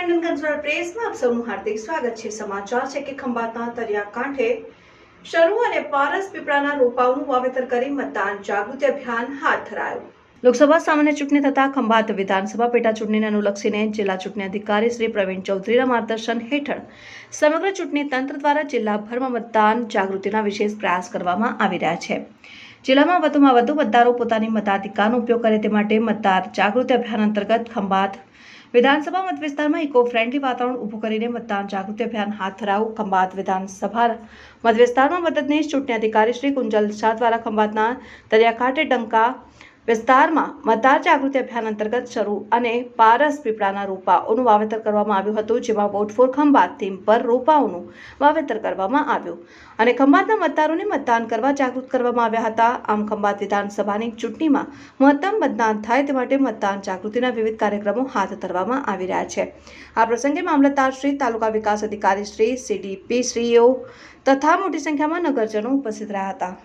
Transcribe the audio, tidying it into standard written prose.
Indian cultural પ્રેસમાં આપ સૌનું હાર્દિક સ્વાગત છે। સમાચાર છે કે ખંભાતના દરિયાકાંઠે શરૂ અને પારસ પીપળાના રોપાઓનું વાવેતર કરી મતદાન જાગૃતિ અભિયાન હાથ ધરાયું। લોકસભા સામાન્ય ચૂંટણી થતા ખંભાત વિધાનસભા પેટા ચૂંટણીને અનુલક્ષીને જિલ્લા ચૂંટણી અધિકારી શ્રી પ્રવીણ ચૌધરીના માર્ગદર્શન હેઠળ સમગ્ર ચૂંટણી તંત્ર દ્વારા જિલ્લાભરમાં મતદાન જાગૃતિના વિશેષ પ્રયાસ કરવામાં આવી રહ્યા છે। જિલ્લામાં વધુમાં વધુ મતદારો પોતાની મતાધિકારનો ઉપયોગ કરે તે માટે મતદાર જાગૃતિ અભિયાન અંતર્ગત ખંભાત વિધાનસભા મત વિસ્તારમાં ઇકો ફ્રેન્ડલી વાતાવરણ ઊભું કરીને મતદાન જાગૃતિ અભિયાન હાથ ધરાયું। ખંભાત વિધાનસભા મત વિસ્તારમાં મદદનીશ ચૂંટણી અધિકારી શ્રી કુંજલ શાહ દ્વારા ખંભાતના દરિયાકાંઠે ડંકા વિસ્તારમાં મતદાર જાગૃતિ અભિયાન અંતર્ગત શરૂ અને પારસ પીપળાના રોપાઓનું વાવેતર કરવામાં આવ્યું હતું, જેમાં વોટ ફોર ખંભાત થીમ પર રોપાઓનું વાવેતર કરવામાં આવ્યું અને ખંભાતના મતદારોને મતદાન કરવા જાગૃત કરવામાં આવ્યા હતા। આમ ખંભાત વિધાનસભાની ચૂંટણીમાં મહત્તમ મતદાન થાય તે માટે મતદાન જાગૃતિના વિવિધ કાર્યક્રમો હાથ ધરવામાં આવી રહ્યા છે। આ પ્રસંગે મામલતદાર શ્રી, તાલુકા વિકાસ અધિકારી શ્રી, CDP શ્રીઓ તથા મોટી સંખ્યામાં નગરજનો ઉપસ્થિત રહ્યા હતા।